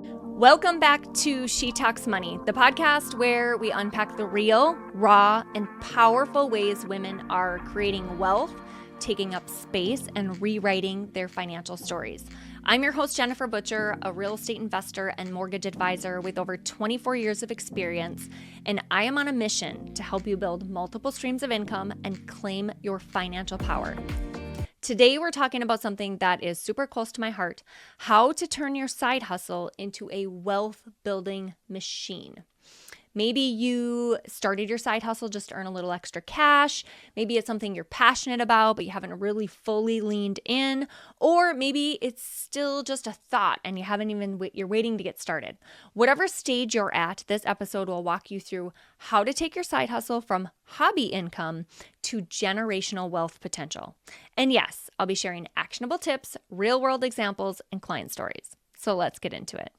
Welcome back to She Talks Money, the podcast where we unpack the real, raw, and powerful ways women are creating wealth, taking up space, and rewriting their financial stories. I'm your host, Jennifer Butcher, a real estate investor and mortgage advisor with over 24 years of experience, and I am on a mission to help you build multiple streams of income and claim your financial power. Today, we're talking about something that is super close to my heart: how to turn your side hustle into a wealth building machine. Maybe you started your side hustle just to earn a little extra cash. Maybe it's something you're passionate about, but you haven't really fully leaned in. Or maybe it's still just a thought and you're waiting to get started. Whatever stage you're at, this episode will walk you through how to take your side hustle from hobby income to generational wealth potential. And yes, I'll be sharing actionable tips, real world examples, and client stories. So let's get into it.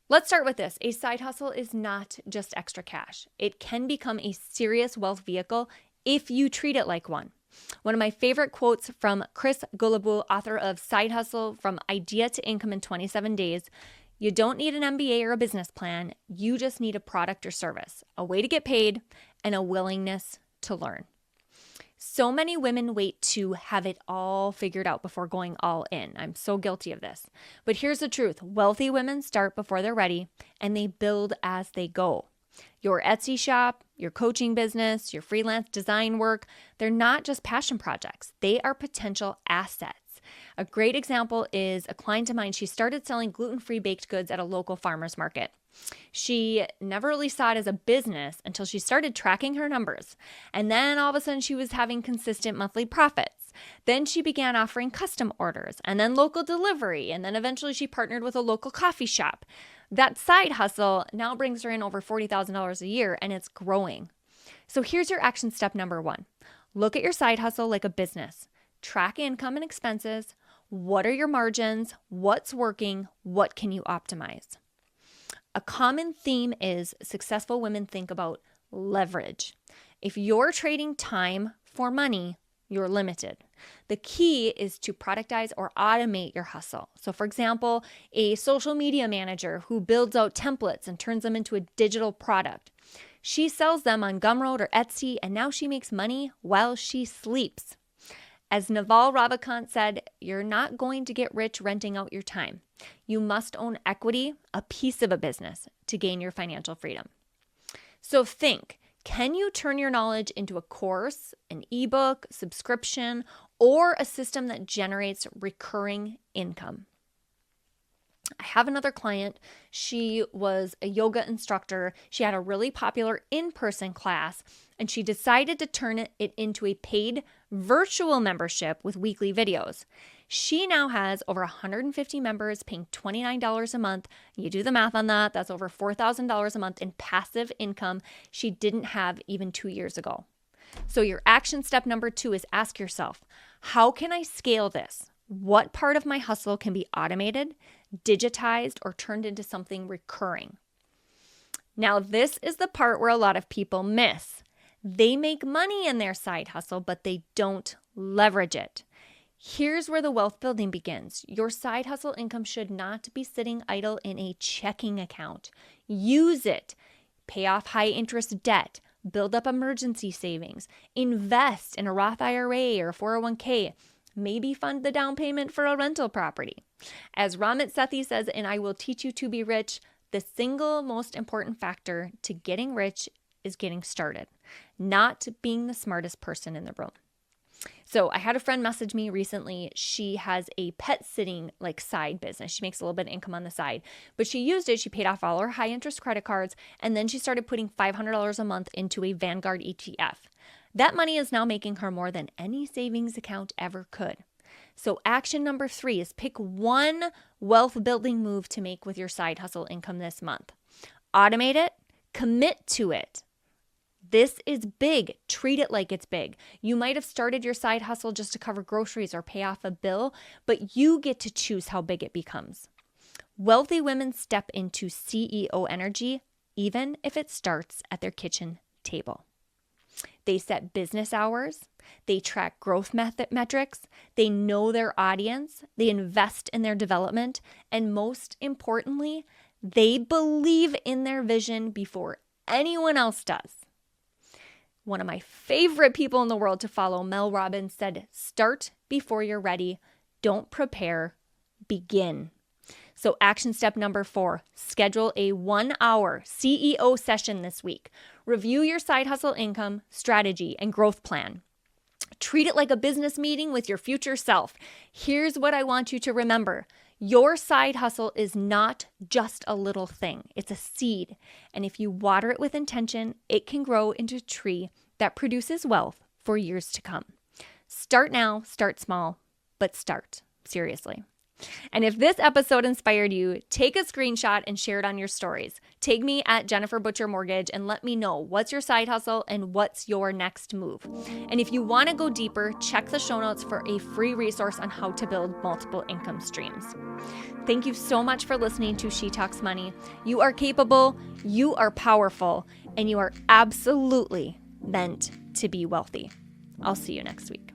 Let's start with this. A side hustle is not just extra cash. It can become a serious wealth vehicle if you treat it like one. One of my favorite quotes from Chris Guillebeau, author of Side Hustle: From Idea to Income in 27 Days. You don't need an MBA or a business plan. You just need a product or service, a way to get paid, and a willingness to learn. So many women wait to have it all figured out before going all in. I'm so guilty of this. But here's the truth. Wealthy women start before they're ready, and they build as they go. Your Etsy shop, your coaching business, your freelance design work, they're not just passion projects. They are potential assets. A great example is a client of mine. She started selling gluten-free baked goods at a local farmer's market. She never really saw it as a business until she started tracking her numbers. And then all of a sudden she was having consistent monthly profits. Then she began offering custom orders and then local delivery. And then eventually she partnered with a local coffee shop. That side hustle now brings her in over $40,000 a year, and it's growing. So here's your action step number 1. Look at your side hustle like a business. Track income and expenses. What are your margins? What's working? What can you optimize? A common theme is successful women think about leverage. If you're trading time for money, you're limited. The key is to productize or automate your hustle. So for example, a social media manager who builds out templates and turns them into a digital product. She sells them on Gumroad or Etsy, and now she makes money while she sleeps. As Naval Ravikant said, you're not going to get rich renting out your time. You must own equity, a piece of a business, to gain your financial freedom. So think, can you turn your knowledge into a course, an ebook, subscription, or a system that generates recurring income? I have another client. She was a yoga instructor. She had a really popular in-person class, and she decided to turn it into a paid virtual membership with weekly videos. She now has over 150 members paying $29 a month. You do the math on that. That's over $4,000 a month in passive income she didn't have even 2 years ago. So your action step number 2 is ask yourself, how can I scale this? What part of my hustle can be automated, digitized, or turned into something recurring? Now, this is the part where a lot of people miss. They make money in their side hustle, but they don't leverage it. Here's where the wealth building begins. Your side hustle income should not be sitting idle in a checking account. Use it. Pay off high interest debt. Build up emergency savings. Invest in a Roth IRA or 401k. Maybe fund the down payment for a rental property. As Ramit Sethi says in I Will Teach You to Be Rich, the single most important factor to getting rich is getting started, not being the smartest person in the room. So I had a friend message me recently. She has a pet sitting side business. She makes a little bit of income on the side, but she used it. She paid off all her high interest credit cards, and then she started putting $500 a month into a Vanguard ETF. That money is now making her more than any savings account ever could. So action number 3 is pick one wealth building move to make with your side hustle income this month. Automate it, commit to it. This is big. Treat it like it's big. You might have started your side hustle just to cover groceries or pay off a bill, but you get to choose how big it becomes. Wealthy women step into CEO energy, even if it starts at their kitchen table. They set business hours. They track growth metrics. They know their audience. They invest in their development. And most importantly, they believe in their vision before anyone else does. One of my favorite people in the world to follow, Mel Robbins, said, "Start before you're ready. Don't prepare. Begin." So action step number 4, schedule a 1-hour CEO session this week. Review your side hustle income, strategy, and growth plan. Treat it like a business meeting with your future self. Here's what I want you to remember. Your side hustle is not just a little thing. It's a seed. And if you water it with intention, it can grow into a tree that produces wealth for years to come. Start now, start small, but start. Seriously. And if this episode inspired you, take a screenshot and share it on your stories. Tag me at Jennifer Butcher Mortgage and let me know what's your side hustle and what's your next move. And if you want to go deeper, check the show notes for a free resource on how to build multiple income streams. Thank you so much for listening to She Talks Money. You are capable, you are powerful, and you are absolutely meant to be wealthy. I'll see you next week.